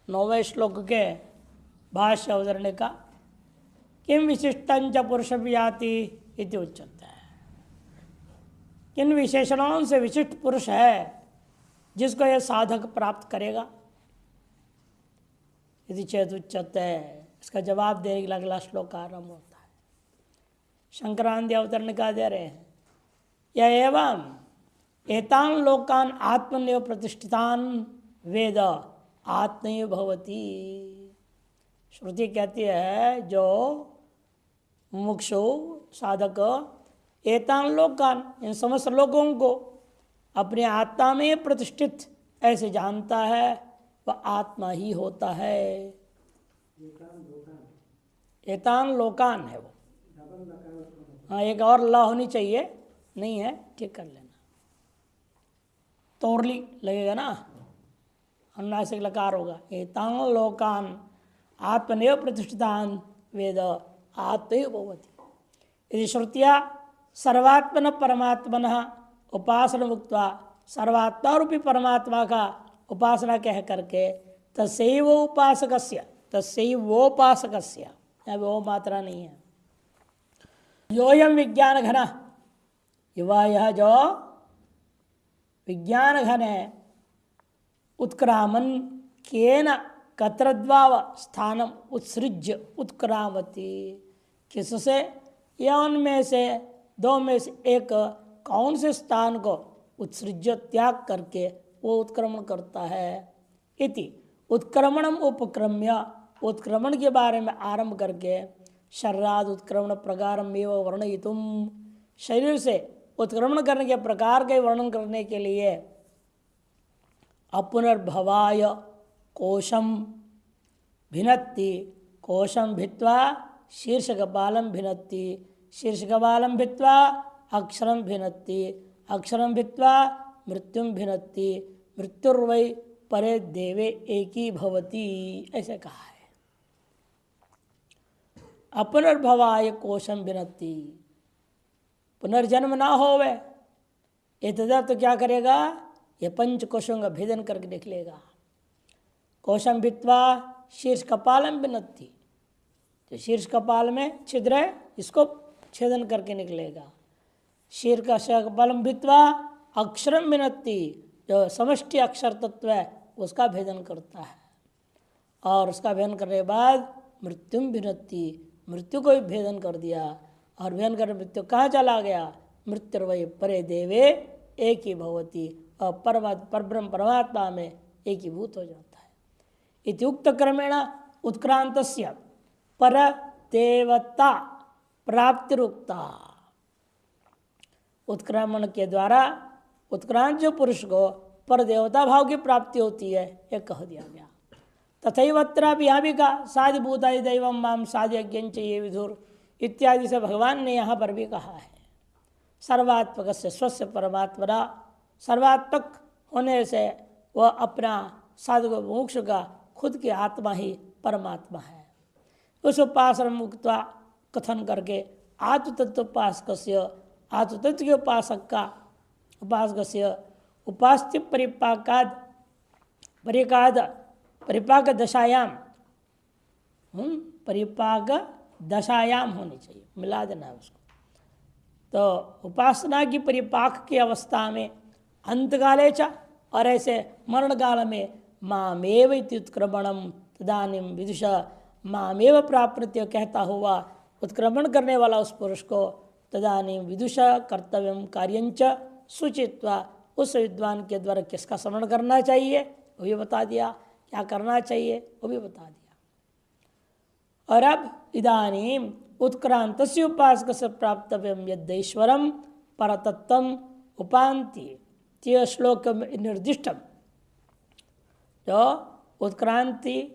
9वें श्लोक के भाष्य अवतरणे का किम विशिष्टंच पुरुष व्याति इति उच्यते है। किन विशेषणों से विशिष्ट पुरुष है जिसको यह साधक प्राप्त करेगा। यदि चेत उच्यते है, इसका जवाब देने के लिए अगला श्लोक आरंभ होता है। शंकरानंद अवतरण का दे रहे हैं, यह एवं एतान लोकान आत्मनेव प्रतिष्ठितान वेद आत्मैव भवति। श्रुति कहती है जो मुमुक्षु साधक एतान लोकान इन समस्त लोगों को अपने आत्मा में प्रतिष्ठित ऐसे जानता है, वह आत्मा ही होता है। एतान लोकान है वो। हाँ, एक और ला होनी चाहिए, नहीं है, ठीक कर लेना। तोरली लगेगा ना, अनुनासिक लकार होगा। एतान लोकान आत्मनेव प्रतिष्ठितान वेद आत्मैव भवति। यदि श्रुतिया सर्वात्मन परमात्मन उपासना मुक्त्वा सर्वात्मा रूपी परमात्मा का उपासना कह करके तस्यैवोपासकस्य वो मात्रा नहीं है। योयम विज्ञान घन, युवा यह जो विज्ञान घन है, उत्क्रामन केन कत्रद्वाव स्थानम उत्सृज्य उत्क्रामति। किससे? या उनमें से दो में से एक कौन से स्थान को उत्सृज्य त्याग करके वो उत्क्रमण करता है। इति उत्क्रमणम उपक्रम्य, उत्क्रमण के बारे में आरंभ करके शरीराद उत्क्रमण प्रकारम एवं वर्णयितुम, शरीर से उत्क्रमण करने के प्रकार के वर्णन करने के लिए अपुनर्भवाय कोशम भिन्नति, कोशम भित्वा शीर्षकपालम भिन्नति, शीर्षकपालम भित्वा अक्षरम भिन्नति, अक्षरम भित्वा मृत्युम भिन्नति, मृत्युर्वै परे देवे एकी भवति, ऐसे कहा है। अपुनर्भवाय कोशम भिन्नति, पुनर्जन्म ना होवे ये तो क्या करेगा, ये पंच कोशों का भेदन करके निकलेगा। कोशम भित्वा शीर्ष कपालम भिन्नति, जो शीर्ष कपाल में छिद्र है इसको छेदन करके निकलेगा। शीर्ष का कपालम भित्वा अक्षरम भिन्नति, जो समष्टि अक्षर तत्व है उसका भेदन करता है। और उसका भेदन करने के बाद मृत्युम भिन्नति, मृत्यु को भी भेदन कर दिया। और भेदन कर मृत्यु कहाँ चला गया, मृत्युर्वै परे देवे एक ही भवति, और परब्रह्म परमात्मा में एक ही भूत हो जाता है। इत्युक्त क्रमेण उत्क्रांतस्य पर देवता प्राप्तिरुक्ता, उत्क्रमण के द्वारा उत्क्रांत जो पुरुष को पर देवता भाव की प्राप्ति होती है, यह कह दिया गया। तथैवत्र यहाँ भी कहा साधिभूताय दैवम माम साध्यज्ञ ये विधुर इत्यादि से भगवान ने यहाँ पर भी कहा है। सर्वात्मक से स्वस्य परमात्मा, सर्वात्मक होने से वह अपना साधु मोक्ष का खुद की आत्मा ही परमात्मा है। उस उपासना मुक्ता कथन करके आत्मतत्वोपासक, आत्मतत्व के उपासक का उपासक उपास्य परिपाक दशायाम, परिपाक दशायाम होनी चाहिए, मिला देना उसको। तो उपासना की परिपाक की अवस्था में अंतकाले च, और ऐसे मरण काल में मामेव उत्क्रमणम तदानीम विदुष, मामेव प्राप्त कहता हुआ उत्क्रमण करने वाला उस पुरुष को तदानीम विदुष कर्तव्यम कार्यंच सूचित्वा, उस विद्वान के द्वारा किसका स्मरण करना चाहिए वो भी बता दिया, क्या करना चाहिए वो भी बता दिया। और अब इदानीम उत्क्रांतस्य उपासक से प्राप्तव्यम यद्दैश्वरम परतत्वम उपांति, तीय श्लोक में निर्दिष्टम, जो उत्क्रांति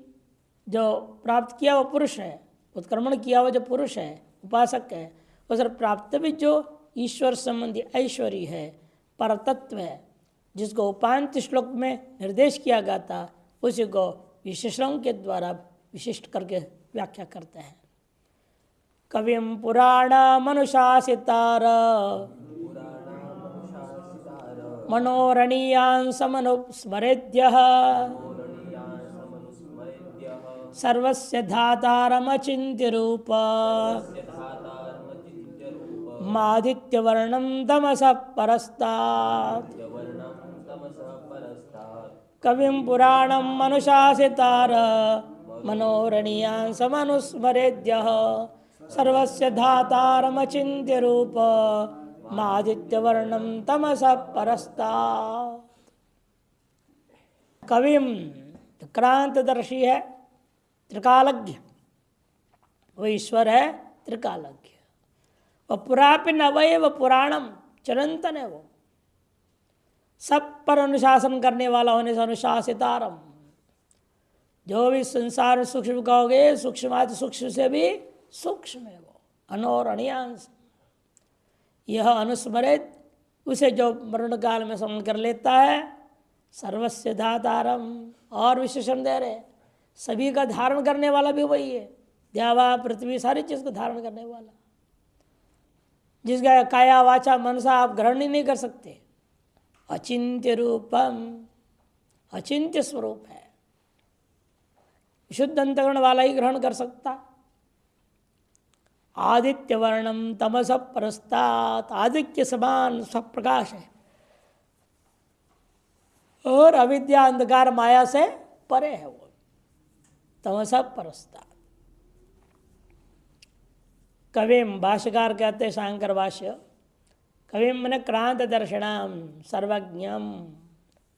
जो प्राप्त किया वो पुरुष है, उत्क्रमण किया हुआ जो पुरुष है उपासक है, उस प्राप्त भी जो ईश्वर संबंधी ऐश्वर्य है, परतत्व है, जिसको उपांत श्लोक में निर्देश किया गया था, उसी को विशेषणों के द्वारा विशिष्ट करके व्याख्या करते हैं। कविम पुराण मनुशासितार मनोरणीयान् समनुस्मरेद्यः सर्वस्य धातारमचिन्त्य रूप मादित्यवर्णं तमसः परस्तात् कविं पुराणं मनुशासितार मनोरणीयान् समनुस्मरेद्यः सर्वस्य धातारमचिन्त्य रूप मादित्यवर्णं तमसः परस्तात्। कविम क्रांतदर्शी है, त्रिकालज्ञ, वो ईश्वर है त्रिकालज्ञ। वह पुरापिन अवयव पुराणम चिरंतन है, वो सब पर अनुशासन करने वाला होने से अनुशासितारम। जो भी संसार में सूक्ष्म कहोगे, सूक्ष्माति सूक्ष्म से भी सूक्ष्म है वो, अनोरणीयांश। यह अनुस्मरित उसे जो मरण काल में स्मरण कर लेता है, सर्वस्य धातारम, और विशेषण दे रहे, सभी का धारण करने वाला भी वही है। द्यावा पृथ्वी सारी चीज को धारण करने वाला, जिसका काया वाचा मनसा आप ग्रहण ही नहीं कर सकते। अचिंत्य रूपम, अचिंत्य स्वरूप है, शुद्ध अंतःकरण वाला ही ग्रहण कर सकता। आदित्य वर्णम तमस परस्तात्, आदित्य समान सब प्रकाश है और अविद्या अंधकार माया से परे है वो, तमस परस्तात्। कविम, भाष्यकार कहते हैं शांकर भाष्य, कविम मैंने क्रांत दर्शनम सर्वज्ञम,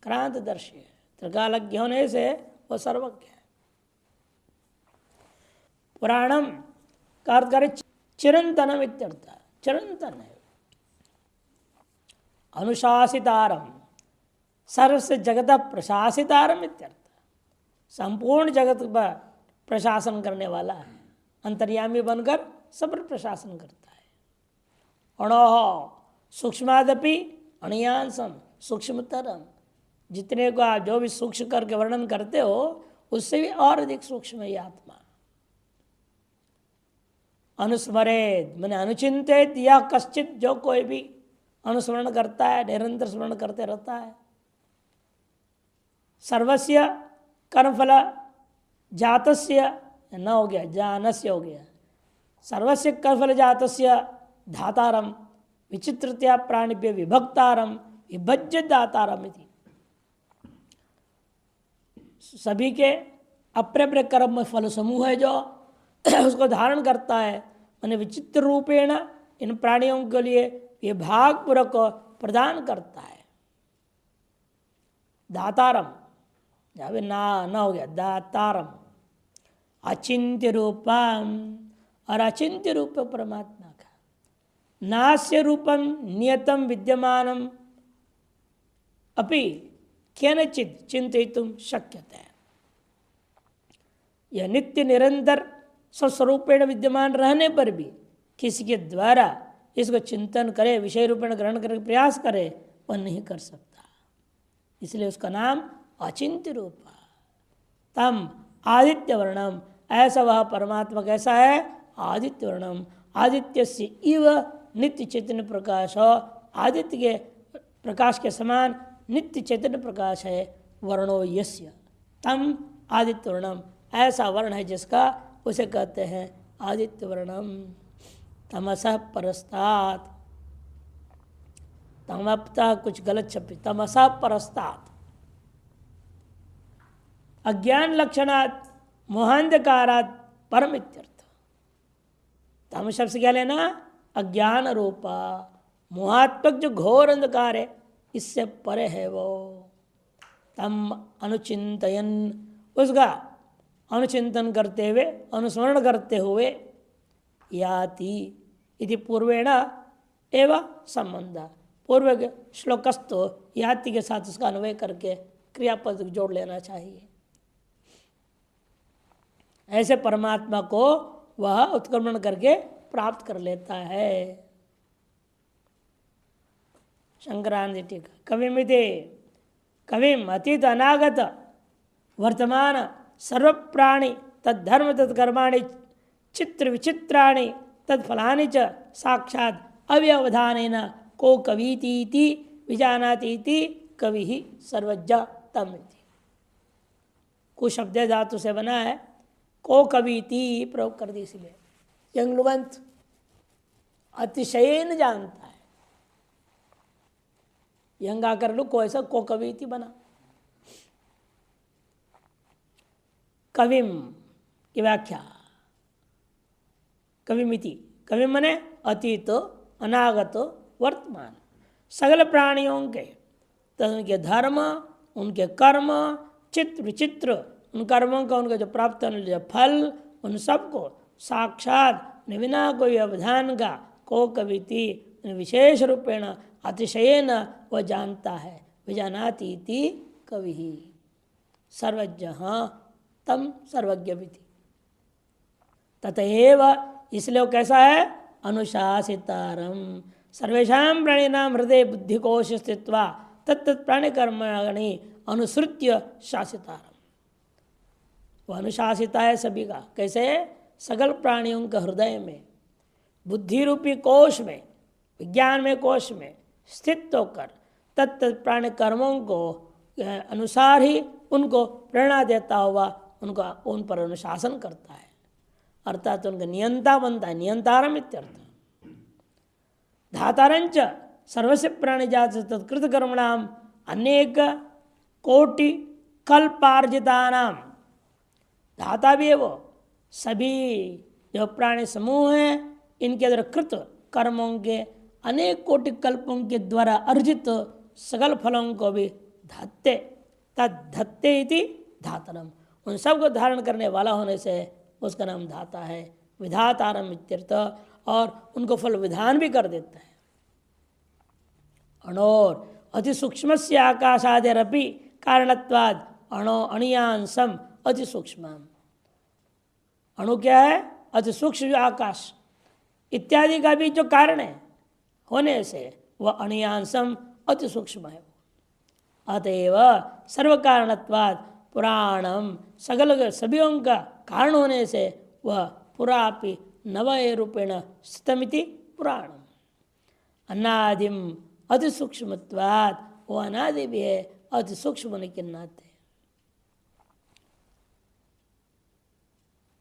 क्रांत दर्शी है, त्रिकालज्ञ होने से वो सर्वज्ञ है। पुराणम का अर्थ करे चिरंतनम इत्यर्थ, चिरंतन है। अनुशासितारम, सर्वस्य जगत प्रशासितारम इत्यर्थ, संपूर्ण जगत पर प्रशासन करने वाला है, अंतर्यामी बनकर सब पर प्रशासन करता है। अणोह सूक्ष्मादपि अणियांसम, सूक्ष्मतरम, जितने को आप जो भी सूक्ष्म करके वर्णन करते हो उससे भी और अधिक सूक्ष्म है ये आत्मा। अनुस्मरेद मैंने अनुचिंतित, या कश्चित, जो कोई भी अनुस्मरण करता है, निरंतर स्मरण करते रहता है। सर्वस्य कर्मफल जातस्य, न हो गया जानस्य हो गया, सर्वस्य कर्मफल जातस्य धातारम विचित्रतया प्राणिभ्य विभक्तारम विभज्य दातारम इति। सभी के अपने अपने कर्म में फल समूह है जो उसको धारण करता है, मैंने विचित्र रूपेण इन प्राणियों के लिए विभाग पूर्वक प्रदान करता है। दातारम, जब ना हो गया दातारम, अचिंत्य रूपम, और अचिंत्य रूप परमात्मा का, नास्य रूपम नियतम विद्यमानम अपि केनचित् चिंतयितुं शक्यते। यह नित्य निरंतर स्वस्वरूपेण विद्यमान रहने पर भी किसी के द्वारा इसको चिंतन करे, विषय रूपेण ग्रहण करने का प्रयास करे, वह नहीं कर सकता। इसलिए उसका नाम अचिंत्य रूप। तम आदित्य वर्णम, ऐसा वह परमात्मा कैसा है? आदित्य वर्णम, आदित्य से इव नित्य चैतन्य प्रकाश हो, आदित्य के प्रकाश के समान नित्य चैतन्य प्रकाश है। वर्णो यस्य, तम आदित्य वर्णम, ऐसा वर्ण है जिसका, उसे कहते हैं आदित्य वर्णम। तमसः परस्तात्, तमपता कुछ गलत छपी, तमसः परस्तात्, अज्ञान लक्षणात् मोहांधकारात् परम इत्यर्थ। तम शब्द से क्या लेना? अज्ञान रूपा मोहात्मक जो घोर अंधकार है, इससे परे है वो। तम अनुचिंतयन, उसका अनुचिंतन करते हुए, अनुस्मरण करते हुए, याति इति पूर्वेण एवं संबंध, पूर्व के श्लोकस्थो याति के साथ उसका अन्वय करके क्रियापद जोड़ लेना चाहिए। ऐसे परमात्मा को वह उत्क्रमण करके प्राप्त कर लेता है। शंकरानंद टीका, कविमिति, कविम अतीत अनागत वर्तमान सर्व प्राणी तद्धर्म तत्कर्माणि चित्र विचित्राणि तत्फलानि च साक्षात् अव्यवधानेन को कवीति विजानाति कवि सर्वज्ञ तमिति। कु शब्द धातु से बना है, को कविति प्रयोग कर दी इसलिए। यंगलुवंत अतिशयन जानता है, यंग आकर लो को ऐसा को कविति बना। कविम की व्याख्या, कविमिति, कवि मने अतीत, अनागत, वर्तमान, सगल प्राणियों के तो उनके धर्म, उनके कर्म, चित्र विचित्र, उन कर्मों का उनका जो प्राप्त होने जो फल, उन सबको साक्षात बिना कोई व्यवधान का को कविति विशेष रूपेण अतिशयेन वह जानता है। विजानाति इति कवि ही सर्वज्ञ तम सर्वज्ञ विधि ततएव, इसलिए वो कैसा है, अनुशासितारम सर्वेषां प्राणिनां हृदय बुद्धिकोश स्थित्वा तत्त प्राणिकर्मणि अनुसृत्य शासितारम। वह अनुशासिता है सभी का, कैसे, सगल प्राणियों के हृदय में बुद्धि रूपी कोश में, विज्ञान में कोश में स्थित होकर तत्त प्राणी कर्मों को अनुसार ही उनको प्रेरणा देता हुआ उनका उन पर अनुशासन करता है, अर्थात उनका नियंता बनता है। नियंतारम इत्यर्थ। धातारंच सर्वस्य प्राणी जात तत्कृत कर्मणाम अनेक कोटि कल्पार्जितानाम, धाता भी है वो, सभी जो प्राणी समूह हैं इनके द्वारा कृत कर्मों के अनेक कोटि कल्पों के द्वारा अर्जित सगल फलों को भी धत्ते, तद्धत्ते इति धातरम, उन सब को धारण करने वाला होने से उसका नाम धाता है। विधातारम इत्यर्थ, और उनको फल विधान भी कर देता है। अणोर अति सूक्ष्म से आकाशादिरपि कारणत्वाद अणो अणियांसम अति सूक्ष्म। अणु क्या है, अति सूक्ष्म आकाश इत्यादि का भी जो कारण है होने से वह अणियांसम अति सूक्ष्म है। अतएव सर्व कारणत्वाद पुराणम, सगल सभीयों का कारण होने से वह पुरापि नवय रूपेण स्थितमिति पुराणम। अनादिम अति सूक्ष्मत्वाद, वो अनादि भी है, अति सूक्ष्म होने के नाते।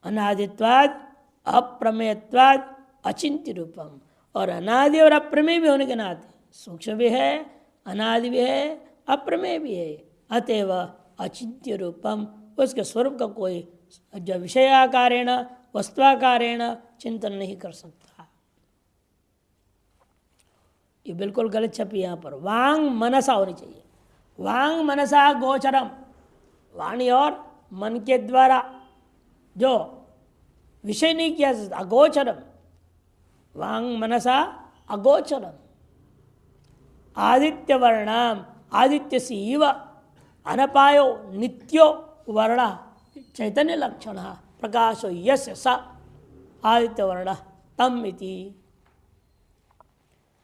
अनादित्वाद अप्रमेयत्वाद अचिंत्य रूपम, और अनादि और अप्रमेय भी होने के नाते सूक्ष्म भी है, अनादि भी है, अप्रमेय भी है। अतएव अचिंत्य रूपम, उसके स्वरूप का कोई जो विषयाकारेण वस्तुआकारेण चिंतन नहीं कर सकता। ये बिल्कुल गलत छपी यहाँ पर। वांग मनसा होनी चाहिए, वांग मनसा गोचरम, वाणी और मन के द्वारा जो विषय नहीं किया जाता, अगोचरम, वांग मनसा अगोचरम। आदित्य वर्णाम आदित्य सीव अनपायो नित्यो वर्ण चैतन्य लक्षण प्रकाशो यस्य स आदित्य वर्ण तम इति।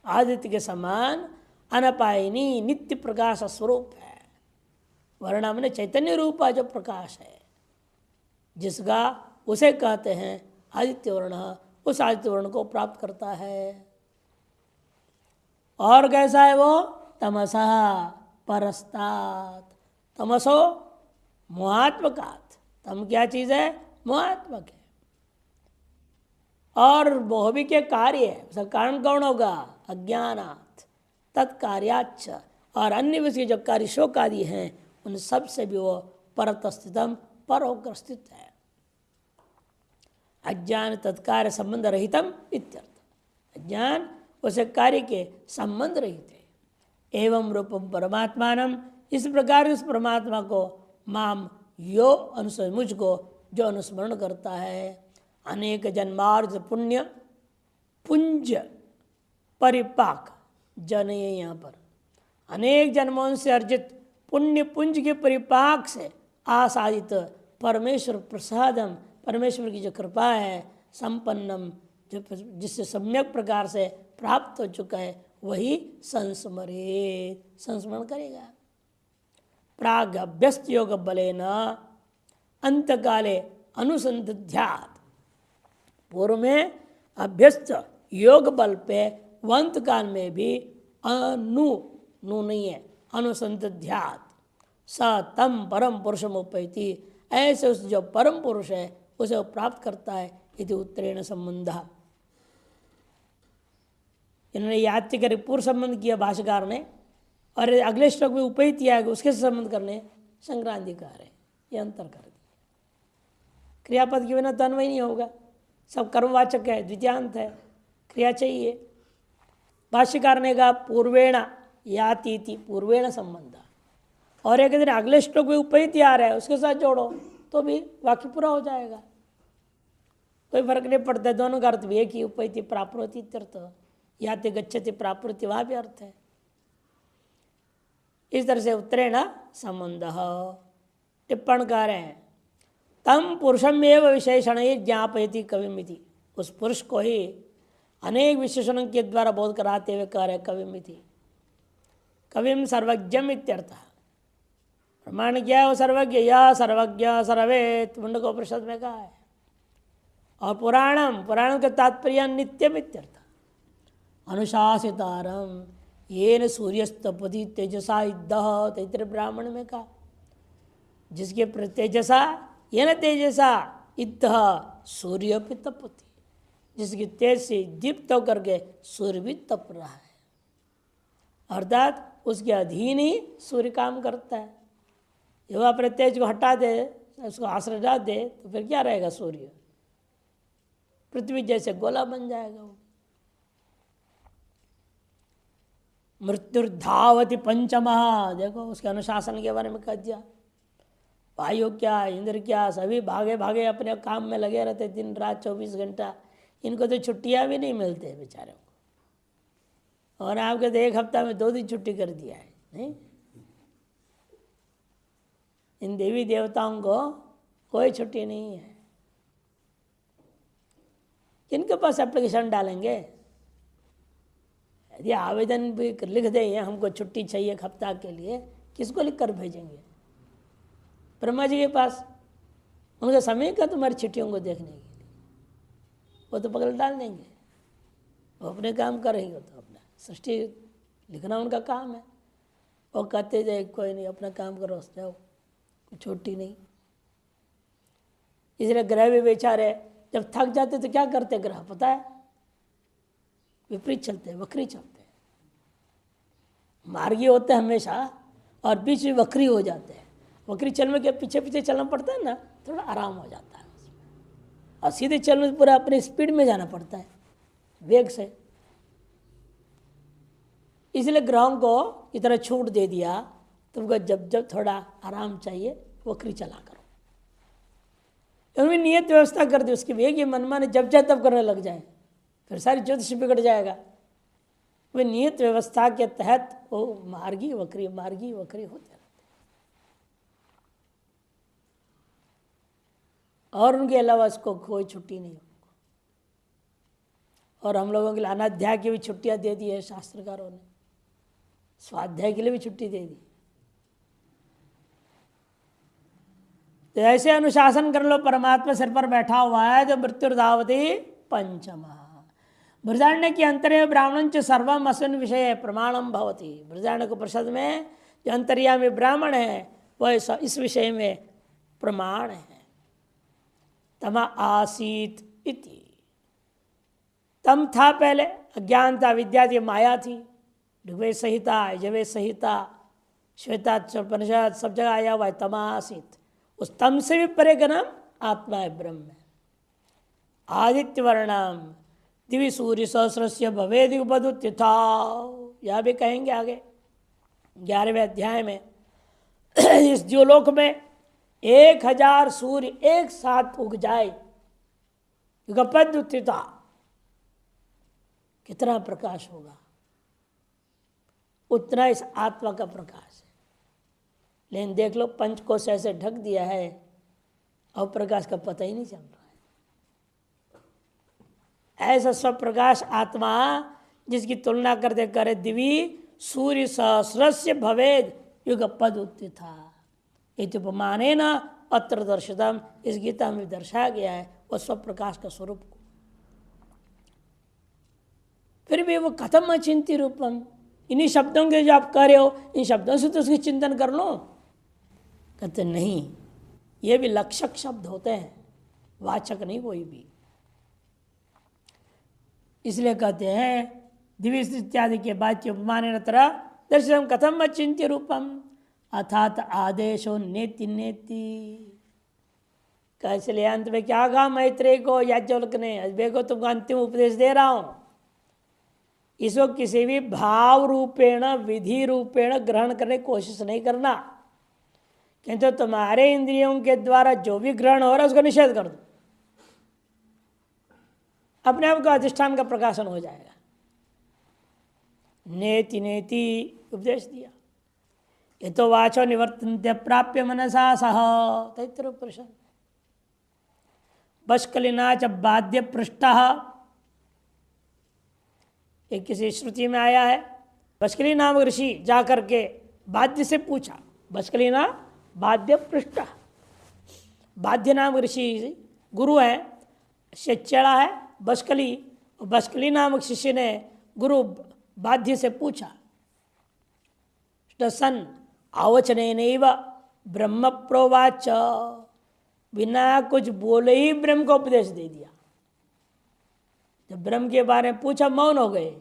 आदित्य के समान अनपायनी नित्य प्रकाश स्वरूप है। वर्ण में चैतन्य रूपा जो प्रकाश है जिसका, उसे कहते हैं आदित्य वर्ण। उस आदित्य वर्ण को प्राप्त करता है। और कैसा है वो, तमसा परस्तात, तमसो मोहात्मकात्, तम क्या चीज है, मोहात्मक है। और वह भी क्या कार्य है, उसका कारण कौन होगा, अज्ञानात् तत्कार्याच्च, और अन्य विषय जो कार्य शोक आदि हैं उन सब से भी वो परत स्थितम, पर होकर स्थित है। अज्ञान तत्कार्य संबंध रहितम इत्यर्थ। अज्ञान उसे कार्य के संबंध रहित है। एवं रूपम परमात्मानम, इस प्रकार इस परमात्मा को माम यो अनुस्मरण, मुझको जो अनुस्मरण करता है, अनेक जन्मार्जित पुण्य पुंज परिपाक, जन है यहाँ पर, अनेक जन्मों से अर्जित पुण्य पुंज के परिपाक से आसादित परमेश्वर प्रसादम, परमेश्वर की जो कृपा है, संपन्नम, जो जिससे सम्यक प्रकार से प्राप्त हो चुका है, वही संस्मरे, संस्मरण करेगा। प्राग अभ्यस्त योग बलेन अंत काले अनुसंध्यात, पूर्व में अभ्यस्त योग बल पे वंत काल में भी नु नहीं है, अनुसंध्यात स तम परम पुरुषमुपैति, ऐसे उस जो परम पुरुष है उसे वो प्राप्त करता है। यदि उत्तरेण संबंध, इन्होंने याद कर पूर्व संबंध किया भाष्यकार ने, और अगले श्लोक में उपैति आएगा उसके संबंध करने संक्रांतिकार है, ये अंतर कर दिया। क्रियापद के बिना तो अन्वय नहीं होगा, सब कर्मवाचक है, द्वितीयांत है, क्रिया चाहिए। भाष्यकार ने कहा पूर्वेण याति इति, पूर्वेण संबंध, और एक दिन अगले श्लोक में उपैति आ रहा है उसके साथ जोड़ो तो भी वाक्य पूरा हो जाएगा, कोई फर्क नहीं पड़ता। दोनों का अर्थ भी एक ही, उपैति प्राप्नोति इत्यर्थ, याति गच्छति प्राप्नोति वहाँ भी अर्थ है। इस तरह से उत्तरेण संबंध। टिप्पणकार हैं तम पुरुषम एव विशेषण ज्ञापयति कविमिति, उस पुरुष को ही अनेक विशेषणों के द्वारा बोध कराते हुए कह रहे कविमिति। कविम सर्वज्ञम इत्यर्थ, प्रमाण क्या है वो सर्वज्ञ, या सर्वज्ञ सर्वेत मुंडकोपनिषद में कहा है। और पुराणम, पुराणों के तात्पर्य नित्यम इत्यर्थ, अनुशासितारम येन सूर्यस्तपति तेजसा इद्दह, तैत्तरीय ब्राह्मण में कहा जिसके तेजसा येन तेजसा इद्दह सूर्य भी तपति, जिसकी तेज से दीप्त होकर के सूर्य भी तप रहा है, अर्थात उसके अधीन ही सूर्य काम करता है। जब अपने तेज को हटा दे, उसको आश्रय डाल दे तो फिर क्या रहेगा, सूर्य पृथ्वी जैसे गोला बन जाएगा वो। मृत्युर्धावति पंचमः, देखो उसके अनुशासन के बारे में कह दिया। वायु क्या, इंद्र क्या, सभी भागे भागे अपने काम में लगे रहते दिन रात 24 घंटा, इनको तो छुट्टियां भी नहीं मिलते बेचारों को। और आपके तो एक हफ्ता में 2 दिन छुट्टी कर दिया है, नहीं? इन देवी देवताओं को कोई छुट्टी नहीं है। किनके पास एप्लीकेशन डालेंगे? यदि आवेदन भी लिख दें हमको छुट्टी चाहिए एक हफ्ता के लिए, किसको लिख कर भेजेंगे? ब्रह्मा जी के पास, उनका समय का तुम्हारी छुट्टियों को देखने के लिए, वो तो पकड़ डाल देंगे। वो अपने काम करेंगे, वो तो अपना सृष्टि लिखना उनका काम है। वो कहते थे कोई नहीं, अपना काम करो जाओ, कुछ छुट्टी नहीं। इसलिए ग्रह भी बेचारे जब थक जाते तो क्या करते ग्रह पता है? विपरीत चलते हैं, वक्री चलते हैं। मार्गी होते हैं हमेशा और बीच में वक्री हो जाते हैं। वक्री चलने के पीछे पीछे चलना पड़ता है ना, थोड़ा आराम हो जाता है उसमें। और सीधे चलने पूरा अपनी स्पीड में जाना पड़ता है, वेग से। इसलिए ग्रहों को इतना छूट दे दिया, तुमको जब जब थोड़ा आराम चाहिए वक्री चला करो। उन्होंने नियत व्यवस्था कर दी उसकी, एक ये मनमाने जब चाहे तब करने लग जाए, फिर सारी ज्योतिष बिगड़ जाएगा। वे नियत व्यवस्था के तहत वो मार्गी वक्री होते रहते, और उनके अलावा इसको कोई छुट्टी नहीं। और हम लोगों के लिए अनाध्याय की भी छुट्टियां दे दी है शास्त्रकारों ने, स्वाध्याय के लिए भी छुट्टी दे दी। तो ऐसे अनुशासन कर लो, परमात्मा सिर पर बैठा हुआ है। तो मृत्युर्धावति पंचमा, बृहदारण्य के अंतर्य ब्राह्मण च सर्वम अस्मिन् विषय प्रमाणम भवति। बृहदारण्य को परिषद में जो अंतर्यामी ब्राह्मण है वह इस विषय में प्रमाण है। तमा आसीत इति, तम था पहले, अज्ञानता विद्या थी, माया थी। ऋग्वेद संहिता, यजुर्वेद संहिता, श्वेतापनिषद सब जगह आया हुआ है तमा आसीत। उस तम से भी परे का नाम आत्मा है, ब्रह्म है। आदित्य वर्णम दिवि सूर्य सहस्रस्य भवेदि उपदुत्थिता, यह भी कहेंगे आगे 11वें अध्याय में। इस द्योलोक में 1000 सूर्य एक साथ उग जाए, युगपदुत्थिता, कितना प्रकाश होगा, उतना इस आत्मा का प्रकाश है। लेकिन देख लो पंचकोश ऐसे ढक दिया है और प्रकाश का पता ही नहीं चल रहा है। ऐसा स्वप्रकाश आत्मा जिसकी तुलना करते करे दिवी सूर्य सहस्रस्य भवेद युगपद उत्थिता, उपमाने न अत्र दर्शितम, इस गीता में दर्शाया गया है वो स्वप्रकाश का स्वरूप को। फिर भी वो कथम अचिंत्य रूपम, इन्हीं शब्दों के जो आप कह रहे हो इन शब्दों से तो उसकी चिंतन कर लो। कहते नहीं, ये भी लक्षक शब्द होते हैं, वाचक नहीं कोई भी। इसलिए कहते हैं दिव्य इत्यादि के वाच्य उपमान तरह दर्शन कथम अचिंत्य रूपम अर्थात आदेशो नेति नेति। कैसे ले अंत में क्या कहा मैत्रेय को याज्ञवल्क्य ने, देखो तुमको अंतिम उपदेश दे रहा हूं, इसको किसी भी भाव रूपेण विधि रूपेण ग्रहण करने की कोशिश नहीं करना, किंतु तुम्हारे इंद्रियों के द्वारा जो भी ग्रहण हो रहा है उसको निषेध कर दो, अपने आप का अधिष्ठान का प्रकाशन हो जाएगा। नेति नेति उपदेश दिया। ये तो वाचो निवर्तन्ते प्राप्य मनसा सह तैत्तिरीयोपनिषद। बष्कलिना च बाध्य पृष्ठः, एक किसी श्रुति में आया है, बष्कली नाम ऋषि जाकर के बाध्य से पूछा, बष्कलिना बाध्य पृष्ठ, बाध्य नाम ऋषि गुरु है, चेला है बष्कली, बष्कली नामक शिष्य ने गुरु बाध्य से पूछा, सन आवचनेनैव ब्रह्म प्रोवाच, बिना कुछ बोले ही ब्रह्म को उपदेश दे दिया। जब ब्रह्म के बारे में पूछा मौन हो गए,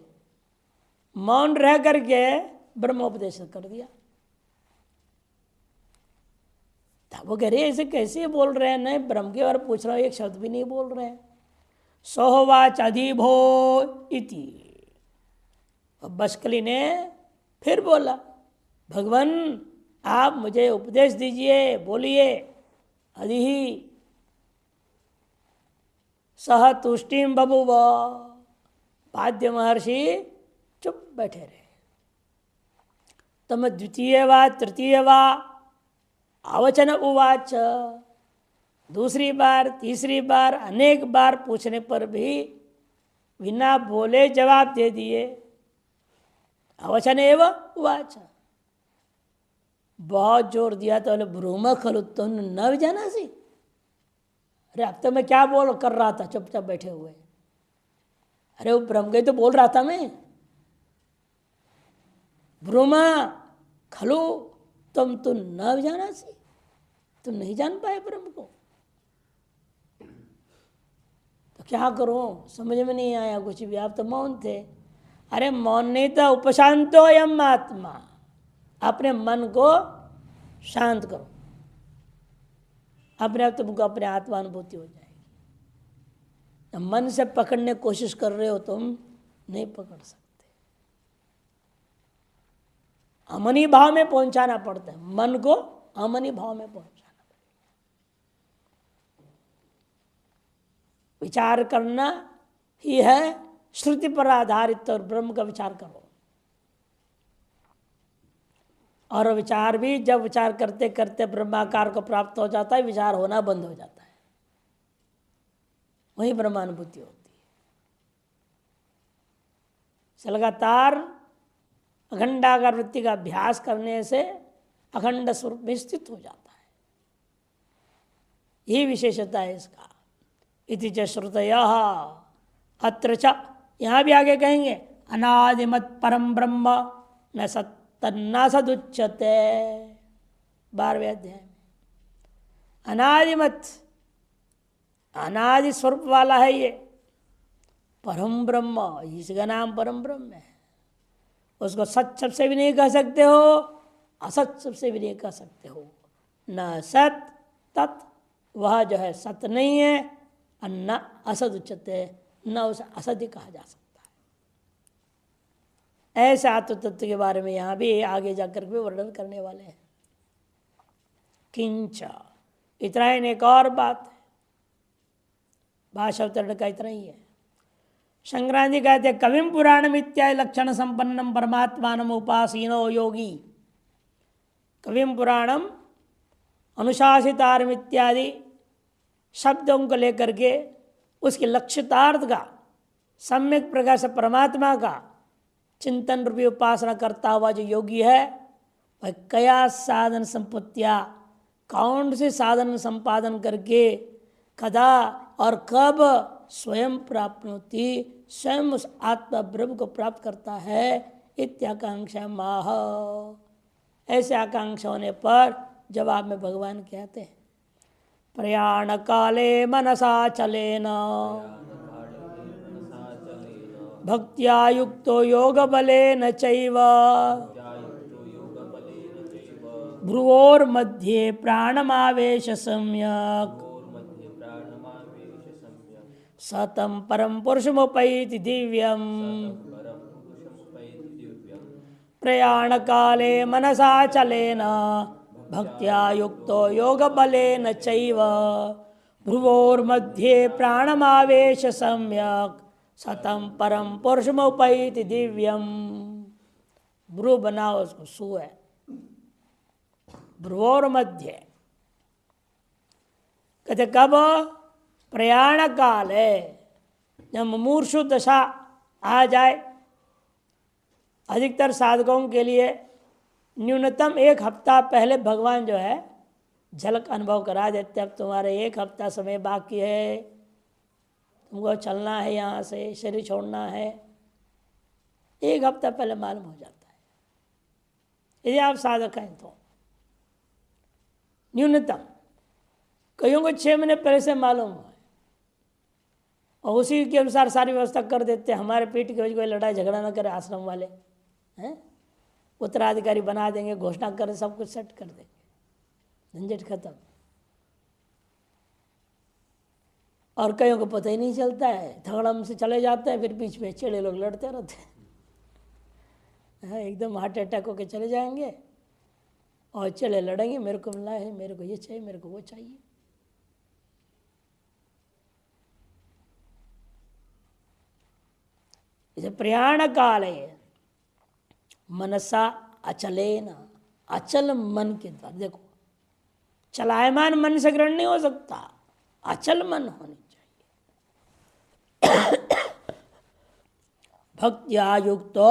मौन रह करके ब्रह्मोपदेश कर दिया। तब वो कह रहे ऐसे कैसे बोल रहे हैं, नहीं ब्रह्म के बारे में पूछ रहा हूं, एक शब्द भी नहीं बोल रहे हैं। सोहवाच अधिभो इति, बष्कली ने फिर बोला, भगवान आप मुझे उपदेश दीजिए, बोलिए। अधि सह तुष्टिम बभुव, बाध्य महर्षि चुप बैठे रहे। तम द्वितीय वा तृतीय वा आवचन उवाच, दूसरी बार तीसरी बार अनेक बार पूछने पर भी बिना बोले जवाब दे दिए। अवचन एवं उवाच, बहुत जोर दिया तो बोले भ्रूम खलु तुम न जाना सी। अरे अब तो मैं क्या बोल कर रहा था चुपचाप बैठे हुए, अरे वो ब्रह्म गई तो बोल रहा था मैं। भ्रूमा खलु तुम न जाना सी, तुम नहीं जान पाए ब्रह्म को, तो क्या करूं समझ में नहीं आया कुछ भी, आप तो मौन थे। अरे मौन नहीं था, उपशांतो यम आत्मा, अपने मन को शांत करो, अपने आप तुमको अपने आत्मा अनुभूति हो जाएगी। मन से पकड़ने की कोशिश कर रहे हो तुम, नहीं पकड़ सकते। अमनी भाव में पहुंचाना पड़ता है, मन को अमनी भाव में पहुंचाना पड़ता है। विचार करना ही है श्रुति पर आधारित, और ब्रह्म का विचार करो। और विचार भी जब विचार करते करते ब्रह्माकार को प्राप्त हो जाता है, विचार होना बंद हो जाता है, वही ब्रह्मानुभूति होती है। लगातार अखंडाकार वृत्ति का अभ्यास करने से अखंड स्वरूप में स्थित हो जाता है, यही विशेषता है इसका। इति च श्रुतयः अत्र च, यहाँ भी आगे कहेंगे, अनादिमत परम ब्रह्म न तन्ना सदुच्यते, 12वें अध्याय में। अनादिमत, अनादि स्वरूप वाला है ये परम ब्रह्म, इसका नाम परम ब्रह्म है। उसको सत शब्द से भी नहीं कह सकते हो, असत शब्द से भी नहीं कह सकते हो। न सत तत्, वह जो है सत नहीं है, और न असद उच्चते, न उसे असत्य कहा जा सकता है। ऐसे आत्म तत्व के बारे में यहाँ भी आगे जाकर के वर्णन करने वाले हैं। किंच, इतना ही एक और बात है, भाषा अवतरण का इतना ही है। संक्रांति कहते कविम पुराणम इत्यादि लक्षण संपन्नम परमात्मानम उपासीनो योगी। कविम पुराणम अनुशासितारम इत्यादि शब्दों को लेकर के उसके लक्ष्यतार्थ का सम्यक प्रकार से परमात्मा का चिंतन रूपी उपासना करता हुआ जो योगी है, वह कया साधन संपत्तियाँ, कौन से साधन संपादन करके कदा और कब स्वयं प्राप्त होती, स्वयं उस आत्मा ब्रह्म को प्राप्त करता है। इत्याकांक्षा माह, ऐसे आकांक्षा होने पर जवाब में भगवान कहते हैं प्रयाण काले मनसा चलेन भक्त्या युक्तो योग बलेन चैव भ्रुवोर्मध्ये प्राणमावेश सम्यक् सतं परम पुरुषमुपैति दिव्यम् प्रयाण काले मनसा चलेन भक्त्या युक्तो योग बलेन चैव भ्रुवोर्मध्ये प्राणमावेश सम्यक् सतं परम पुरुषमुपैति दिव्यम। भ्रु बनाओ उसको, सु है, भ्रुवोर मध्य। कहते कब? प्रयाण काल है, जब मुमूर्षु दशा आ जाए। अधिकतर साधकों के लिए न्यूनतम 1 हफ्ता पहले भगवान जो है झलक अनुभव करा देते, अब तुम्हारे 1 हफ्ता समय बाकी है, तुमको चलना है, यहाँ से शरीर छोड़ना है। 1 हफ्ता पहले मालूम हो जाता है यदि आप साधक हैं तो। न्यूनतम कईयों को 6 महीने पहले से मालूम है और उसी के अनुसार सारी व्यवस्था कर देते हैं। हमारे पीठ की वजह कोई लड़ाई झगड़ा ना करे, आश्रम वाले हैं, उत्तराधिकारी बना देंगे, घोषणा कर, सब कुछ सेट कर देंगे, झंझट खत्म। और कईयों को पता ही नहीं चलता है, झगड़ा से चले जाते हैं, फिर बीच में चेड़े लोग लड़ते रहते हैं, एकदम हार्ट अटैक होकर चले जाएंगे और चले लड़ेंगे, मेरे को मिलना है, मेरे को ये चाहिए, मेरे को वो चाहिए। इसे प्रयाण काल है मनसा अचलेन, अचल मन के द्वारा। देखो चलायमान मन से ग्रहण नहीं हो सकता, अचल मन होनी चाहिए। भक्त्या युक्तो,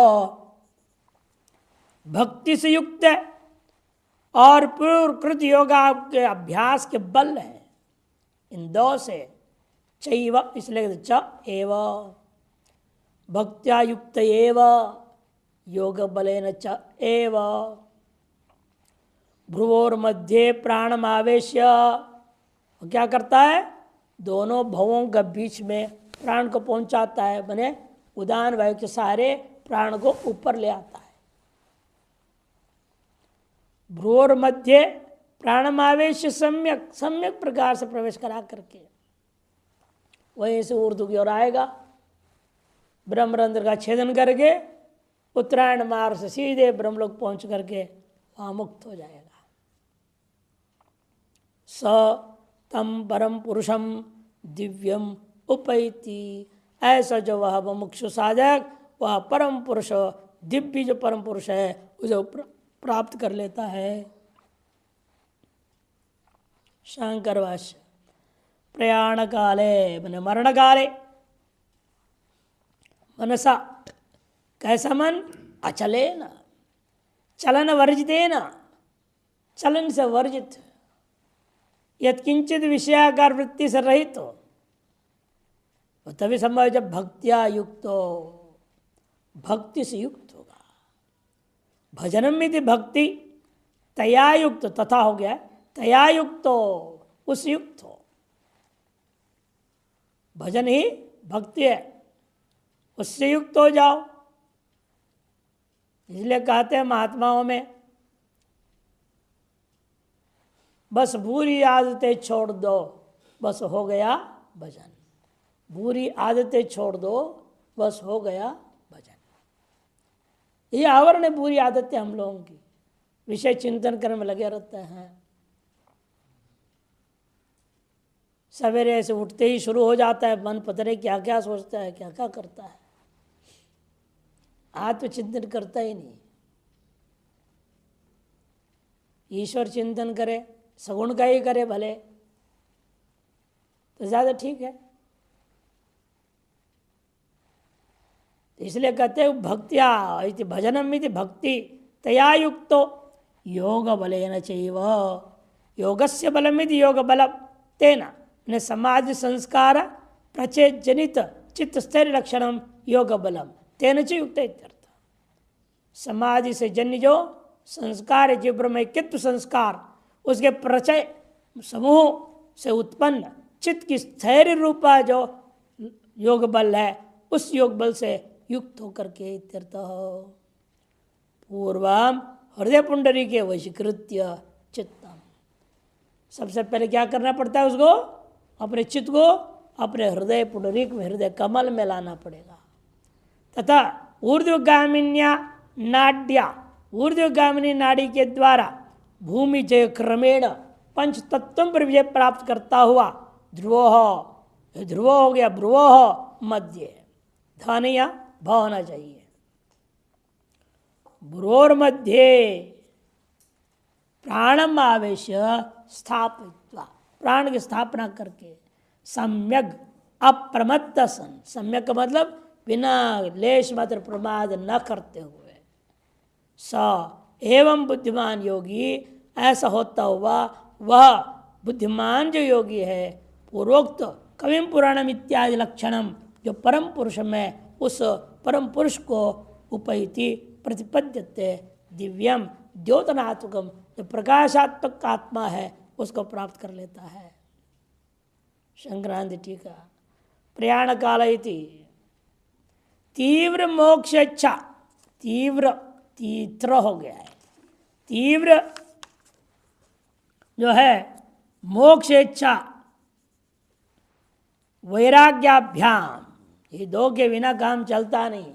भक्ति से युक्त है और पूर्वकृत योगा के अभ्यास के बल है, इन 2 से। चैव इसलिए च एव, भक्त्या युक्त एव योग बलेन च एव भ्रुवोर मध्य प्राणमावेश। क्या करता है? दोनों भवों के बीच में प्राण को पहुंचाता है, बने उदान वायु के सहारे प्राण को ऊपर ले आता है। भ्रुवोर मध्य प्राणमावेश सम्यक, सम्यक प्रकार से प्रवेश करा करके वहीं से ऊर्ध्व की ओर आएगा, ब्रह्मरंध्र का छेदन करके उत्तरायण मार्ग से सीधे ब्रह्मलोक पहुंच करके वहां मुक्त हो जाएगा। स तम परम पुरुषम दिव्यम उपैति, ऐसा जो वह मुमुक्षु साधक, वह परम पुरुष, दिव्य जो परम पुरुष है उसे प्राप्त कर लेता है। शंकर भाष्य। प्रयाण काले मैंने मरण काले मनसा, कैसा मन? अचलेन, चलन वर्जितेन, चलन से वर्जित, यत्किंचित विषयाकार वृत्ति से रहित हो, तो तभी संभव है जब भक्त्या युक्त हो, भक्ति से युक्त होगा। भजनम यदि भक्ति तया युक्त, तथा हो गया तया युक्त हो, उस युक्त हो। भजन ही भक्ति है, उससे युक्त हो जाओ। इसलिए कहते हैं महात्माओं में, बस बुरी आदतें छोड़ दो, बस हो गया भजन। बुरी आदतें छोड़ दो, बस हो गया भजन। ये आवरण है बुरी आदतें हम लोगों की, विषय चिंतन करने में लगे रहते हैं। सवेरे से उठते ही शुरू हो जाता है मन, पता नहीं क्या क्या सोचता है, क्या क्या करता है, आत्मचिंतन करता ही नहीं। ईश्वर चिंतन करे, सगुण का ही करे भले तो ज़्यादा ठीक है। इसलिए कहते हैं भक्त्या इति भजनम इति भक्ति तया युक्तो योग बलेन चैव, योगस्य बलमिति योग बलम तेना, ने समाज संस्कार प्रचेत जनित चित्त स्थैर्य लक्षणम योग बलम तेन च युक्त इत्यर्थ। समाधि से जन्य जो संस्कार है, जो ब्रह्मैक्यत्व संस्कार, उसके प्रचय समूह से उत्पन्न चित्त की स्थैर्य रूपा जो योग बल है उस योग बल से युक्त होकर के इत्यर्थ। पूर्वम हृदय पुंडरी के वशीकृत्य चित्तम, सबसे पहले क्या करना पड़ता है उसको, अपने चित्त को अपने हृदय पुंडरीक में, हृदय कमल में लाना पड़ेगा। तथा ऊर्ध्वगामिन्या नाड्या, ऊर्ध्वगामिनी नाड़ी के द्वारा भूमि जय क्रमेण पंच तत्वों पर विजय प्राप्त करता हुआ ध्रुवोह, ध्रुव हो गया भ्रुवोह मध्य, धानिया भाव होना चाहिए, भ्रुवोर मध्य प्राणम आवेश स्थापित, प्राण की स्थापना करके सम्यक अप्रमत्त सन, सम्यक का मतलब बिना लेश मात्र प्रमाद न करते हुए, स एवं बुद्धिमान योगी, ऐसा होता हुआ वह बुद्धिमान जो योगी है पूर्वोक्त कविम पुराणम इत्यादि लक्षणम, जो परम पुरुष में उस परम पुरुष को उपैति प्रतिपद्यते दिव्यम द्योतनात्मकम, जो प्रकाशात्मक आत्मा है उसको प्राप्त कर लेता है। संक्रांति टीका प्रयाण काल इति तीव्र मोक्ष इच्छा, तीव्र तीव्र हो गया है, तीव्र जो है मोक्ष इच्छा वैराग्याभ्याम, ये दो के बिना काम चलता नहीं।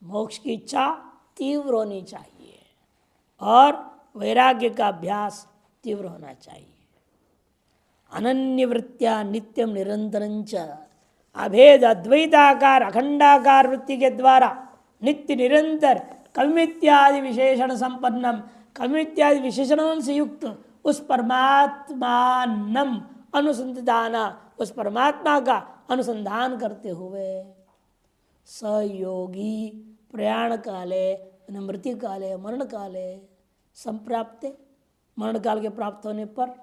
मोक्ष की इच्छा तीव्र होनी चाहिए और वैराग्य का अभ्यास तीव्र होना चाहिए। अनन्य वृत्तिया नित्यम निरंतरंच, अभेद अद्वैताकार अखंडाकार वृत्ति के द्वारा नित्य निरंतर कविमित्यादि विशेषण संपन्नम, कविमित्यादि विशेषणों से युक्त उस परमात्मानम अनुसंधाना, उस परमात्मा का अनुसंधान करते हुए सयोगी प्रयाण काले मृत्यु काले मरण काले संप्राप्ते, मरण काल के प्राप्त होने पर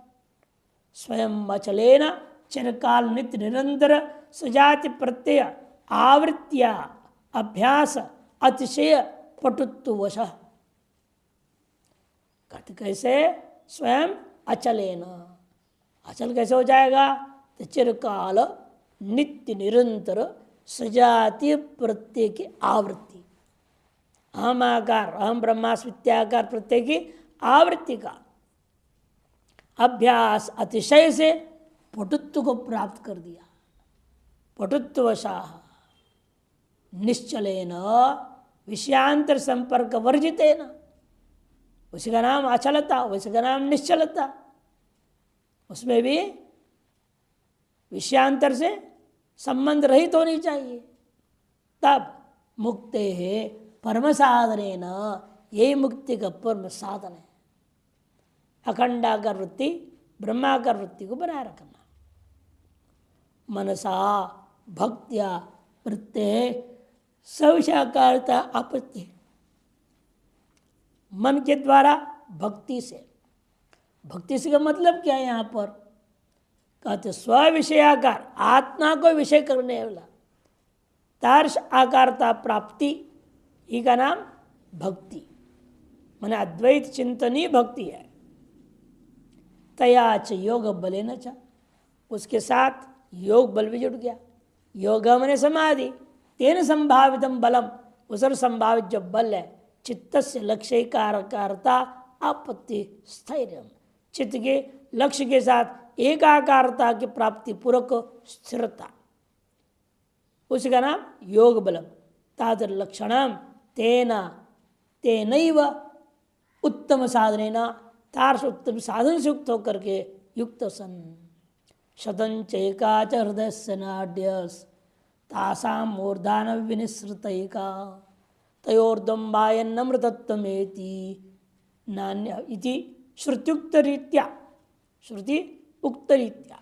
स्वयं अचलेन चिरकाल नित्य निरंतर सजाति प्रत्यय आवृत्तिया अभ्यास अतिशय पटुत्वश, कैसे स्वयं अचलेन, अचल कैसे हो जाएगा, तो चिरकाल नित्य निरंतर सजातीय प्रत्यय की आवृत्ति, अहम आकार अहम ब्रह्मास्मित्याकार प्रत्यय की आवृत्ति का अभ्यास अतिशय से पटुत्व को प्राप्त कर दिया। पटुत्वशाह निश्चलेन विषयांतर संपर्क वर्जितेन, उसी का नाम अचलता, उसी का नाम निश्चलता, उसमें भी विषयांतर से संबंध रहित होनी चाहिए। तब मुक्ते है परम साधने न, यही मुक्ति का परम साधन है। अखंडाकार वृत्ति ब्रह्माकार वृत्ति को बनाए रखना। मनसा भक्त्या वृत्ते सविषाकारता आपत्ति, मन के द्वारा भक्ति से, भक्ति से का मतलब क्या है यहाँ पर, कहते स्विषयाकार आत्मा को विषय करने वाला तार्श आकारता प्राप्ति, ही का नाम भक्ति, माने अद्वैत चिंतनी भक्ति है। तयाच योग बले न चा, उसके साथ योग बल भी जुड़ गया। योग मैंने समाधि, तेन संभावितम बलम, उस संभावित जो बल है चित्त से लक्ष्य कारता आपत्ति स्थैर्य, चित्त के लक्ष्य के साथ एकाकारता की प्राप्ति पूर्वक स्थिरता, उसका नाम योग बलम। तादर लक्षणम तेना तेनैव उत्तम साधनेना, तार्श उत्तम साधन से युक्त होकर के युक्त सन शतंच एकाच हृदय से नाड्यस तासाम मूर्धान विनिसृत एका तयोर्दम्बायन्नमृतत्वमेति नान्य इति श्रुत्युक्त रीत्या, श्रुति उक्त रीत्या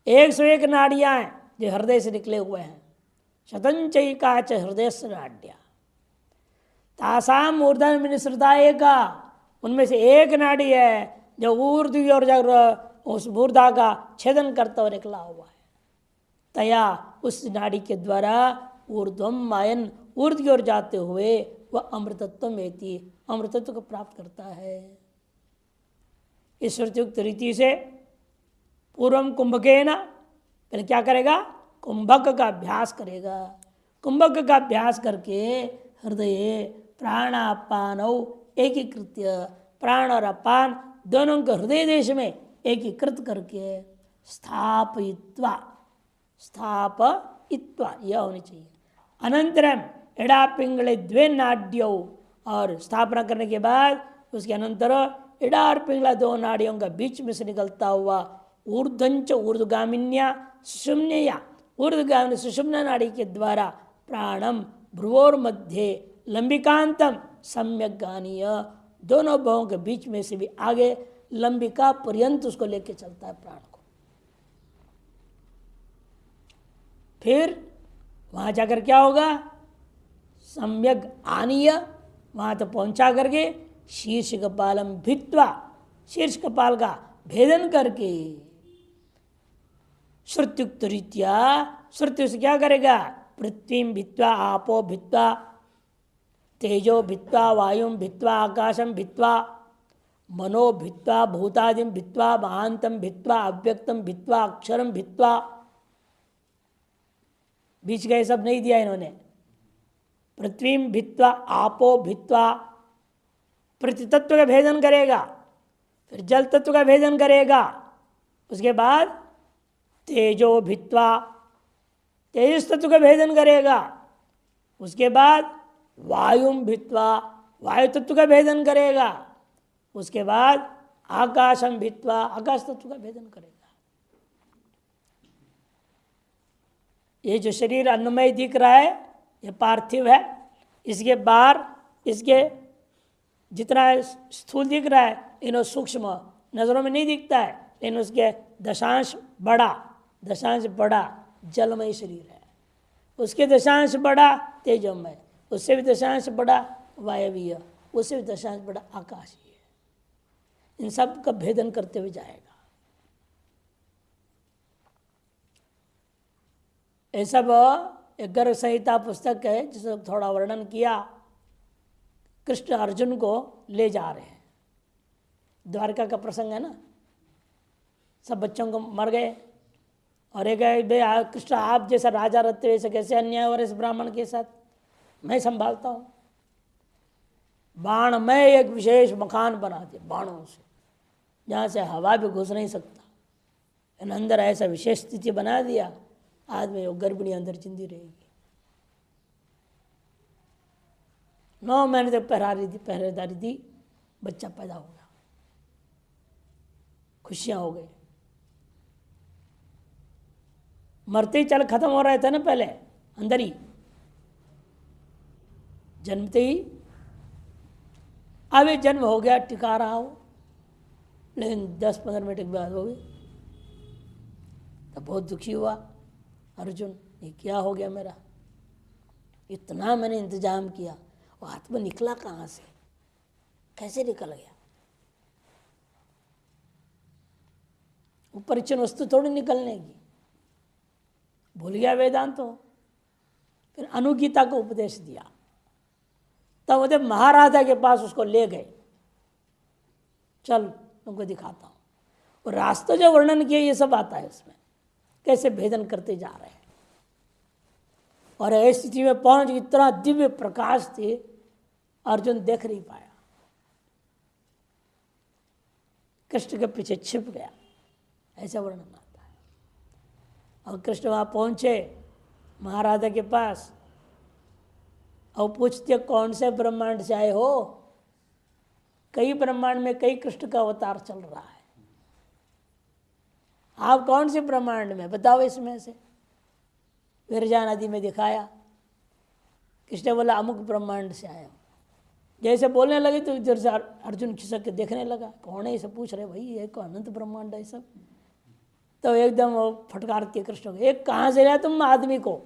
101 नाड़ियाँ हैं जो हृदय से निकले हुए हैं। शतंचैकाच हृदय से नाड्या तासाम मूर्धन विनिसृता एका, उनमें से एक नाड़ी है जो ऊर्ध्व की ओर उस मूर्धा का छेदन करता हुआ निकला हुआ है। तया उस नाड़ी के द्वारा ऊर्ध्वम मायन ऊर्ध्व की ओर जाते हुए वह अमृतत्व में अमृतत्व को प्राप्त करता है। इस श्रुतियुक्त रीति से पूर्वम कुंभकेन, पहले क्या करेगा? कुंभक का अभ्यास करेगा। कुंभक का अभ्यास करके हृदय प्राणापानौ एकीकृत्य, प्राण और अपान दोनों को हृदय देश में एकीकृत करके स्थापयित्वा, स्थापयित्वा यह होनी चाहिए। अनंतरम इड़ा पिंगले द्वे नाड्यौ, और स्थापना करने के बाद उसके अनंतर इड़ा और पिंगला दो नाड़ियों का बीच में से निकलता हुआ ऊर्ध्वंच ऊर्ध्वगामिन्या सुषुम्नया, ऊर्ध्वगामिनी सुषुम्ना नाड़ी के द्वारा प्राणम भ्रुवोर मध्य लंबिकांतम सम्यक गानीय, दोनों भवों के बीच में से भी आगे लंबिका पर्यंत उसको लेके चलता है प्राण को। फिर वहां जाकर क्या होगा? सम्यक आनीय, वहां तक पहुंचा करके शीर्ष कपालम भित्वा, शीर्ष कपाल का भेदन करके श्रुत्युक्त रीत्या, श्रुति से क्या करेगा? पृथ्वी भित्वा आपो भित्वा तेजो भित्वा वायुम भित्वा आकाशम भित्वा मनो भित्वा भूतादिम भित्वा महांतम भित्वा अव्यक्तम भित्वा अक्षरम भित्वा, बीच का ये सब नहीं दिया इन्होंने। पृथ्वी भित्वा आपो भित्वा, पृथ्वी तत्व का भेदन करेगा, फिर जल तत्व का भेदन करेगा, उसके बाद तेजो भित्वा, तेजस तत्व का भेदन करेगा, उसके बाद वायुम भित्वा, वायु तत्व का भेदन करेगा, उसके बाद आकाशम भित्वा, आकाश तत्व का भेदन करेगा। ये जो शरीर अन्नमय दिख रहा है ये पार्थिव है, इसके बाहर इसके जितना स्थूल दिख रहा है इन सूक्ष्म नजरों में नहीं दिखता है, लेकिन उसके दशांश बड़ा जलमय शरीर है, उसके दशांश बड़ा तेजोमय, उससे भी दशांश बड़ा वायवीय, उससे भी दशांश बड़ा आकाशीय। इन सब का भेदन करते हुए जाएगा। ये सब एक गर्ग संहिता पुस्तक है जिसमें थोड़ा वर्णन किया। कृष्ण अर्जुन को ले जा रहे हैं, द्वारका का प्रसंग है ना, सब बच्चों को मर गए और एक कृष्ण आप जैसा राजा रहते वैसे कैसे अन्याय हो रहा है इस ब्राह्मण के साथ, मैं संभालता हूँ। बाण में एक विशेष मकान बना दिया बाणों से, जहाँ से हवा भी घुस नहीं सकता, अंदर ऐसा विशेष स्थिति बना दिया, आदमी वो गर्भिणी अंदर जिंदी रहेगी। 9 महीने तक पहरेदारी दी, बच्चा पैदा हो गया, खुशियां हो गई। मरते ही चल खत्म हो रहे थे ना पहले, अंदर ही जन्मते ही अब जन्म हो गया, टिका रहा हो, लेकिन 10-15 मिनट के बाद हो गई। तब बहुत दुखी हुआ अर्जुन, ये क्या हो गया मेरा, इतना मैंने इंतजाम किया, वो हाथ में निकला कहाँ से, कैसे निकल गया? वो परिचिन वस्तु थोड़ी निकलने की, भूल गया वेदांत। तो फिर अनुगीता को उपदेश दिया, तब वो महाराजा के पास उसको ले गए, चल तुमको दिखाता हूँ। और रास्ता जो वर्णन किया ये सब आता है इसमें, कैसे भेदन करते जा रहे हैं। और ऐसी स्थिति में पहुंच इतना दिव्य प्रकाश थे, अर्जुन देख नहीं पाया, कृष्ण के पीछे छिप गया, ऐसा वर्णन आता है। और कृष्ण वहां पहुंचे महाराजा के पास और पूछते कौन से ब्रह्मांड से आए हो? कई ब्रह्मांड में कई कृष्ण का अवतार चल रहा है, आप कौन से ब्रह्मांड में बताओ इसमें से? विरजा नदी में दिखाया, कृष्ण बोला अमुक ब्रह्मांड से आया हूँ। जैसे बोलने लगे तो इधर से अर्जुन खिसक के देखने लगा, कौन है इसे पूछ रहे, भाई ये को अनंत ब्रह्मांड है सब। तो एकदम वो फटकारती है कृष्ण को, एक कहाँ से लाया तुम आदमी को,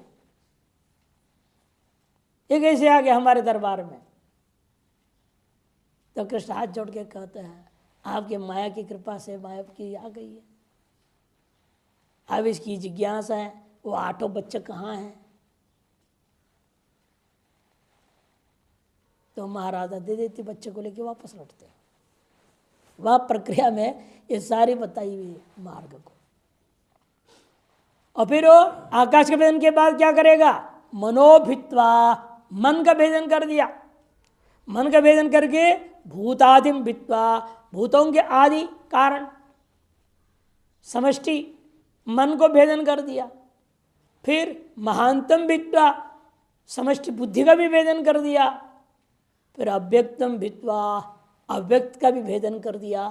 ये कैसे आ गया हमारे दरबार में? तो कृष्ण हाथ जोड़ के कहते हैं आपके माया की कृपा से माया की आ गई है, अब इसकी जिज्ञासा है वो 8 बच्चे कहाँ हैं? तो महाराजा दे देती, बच्चे को लेके वापस लौटते। वह प्रक्रिया में ये सारी बताई हुई मार्ग को और फिर वो आकाश के भेदन के बाद क्या करेगा? मनोभित्वा, मन का भेदन कर दिया। मन का भेदन करके भूतादिम भित्वा, भूतों के आदि कारण समष्टि मन को भेदन कर दिया। फिर महानतम भित्वा, समष्टि बुद्धि का भी भेदन कर दिया। फिर अव्यक्तम भित्वा, अव्यक्त का भी भेदन कर दिया।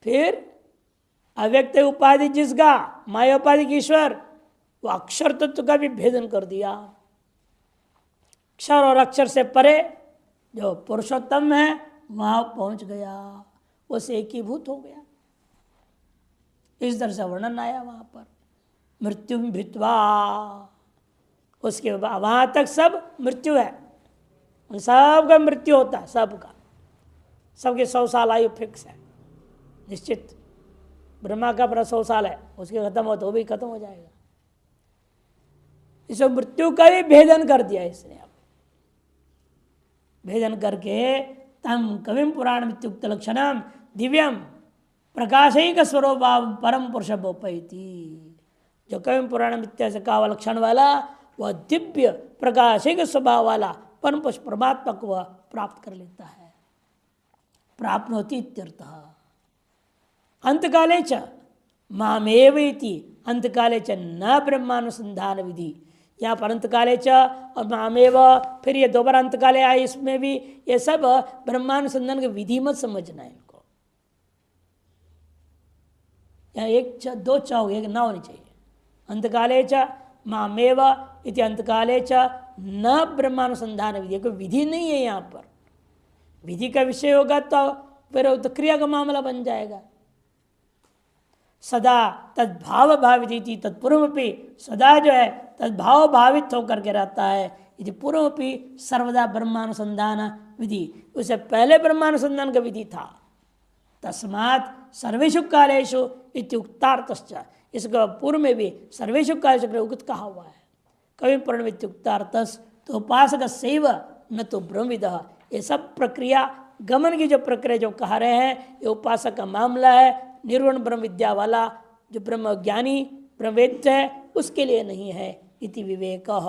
फिर अव्यक्त उपाधि जिसका माया उपाधि ईश्वर, वो अक्षर तत्व का भी भेदन कर दिया। अक्षर और अक्षर से परे जो पुरुषोत्तम है वहां पहुंच गया, वो से एकीभूत हो गया। इस तरह से वर्णन आया वहां पर। मृत्यु भित्वा, उसके बाद वहां तक सब मृत्यु है, सबका मृत्यु होता है, सबका, सबके 100 साल आयु फिक्स है निश्चित। ब्रह्मा का अपना 100 साल है, उसके खत्म हो तो वो भी खत्म हो जाएगा। इस मृत्यु का भी भेदन कर दिया इसने। अब भेदन करके तम कविम पुराण मित्युक्त लक्षणम दिव्यम प्रकाशिक स्वरूप परम पुरुष बोपैती। जो कविम पुराण मित्या से कहा लक्षण वाला, वह दिव्य प्रकाशिक स्वभाव वाला परम पुरुष परमात्मा को वह प्राप्त कर लेता है। प्राप्नोति इत्यर्थः। अंतकाले च मामेव इति, अंतकाले च न ब्रह्मानुसंधान विधि। यहाँ पर अंतकाले च और मामेव, फिर ये दोबारा अंतकाले आए, इसमें भी ये सब ब्रह्मानुसंधान की विधि मत समझना है इनको। यहाँ एक दो च हो, एक ना होनी चाहिए। अंतकाले च मामेव इति, अंतकाले च न ब्रह्मानुसंधान विधि, कोई विधि नहीं है यहाँ पर। विधि का विषय होगा तो फिर तो क्रिया का मामला बन जाएगा। सदा तद्भाव भावित, तत्पूर्वपि सदा जो है तद्भाव भावित होकर के रहता है। यदि पूर्वपि सर्वदा ब्रह्मानुसंधान विधि, उससे पहले ब्रह्मानुसंधान का विधि था। तस्मात् सर्वेषु कालेषु इत्युक्तार्थश्च, इसका पूर्व में भी सर्वेषु कालेषु उक्त कहा हुआ है। कवि पूर्ण इत्युक्तार्थस्, तो उपासक सैव न तो ब्रह्मविदः। ये सब प्रक्रिया, गमन की जो प्रक्रिया जो कह रहे हैं, ये उपासक का मामला है। निर्गुण ब्रह्म विद्या वाला जो ब्रह्म ज्ञानी ब्रह्मवेद्य है, उसके लिए नहीं है। इति विवेकः।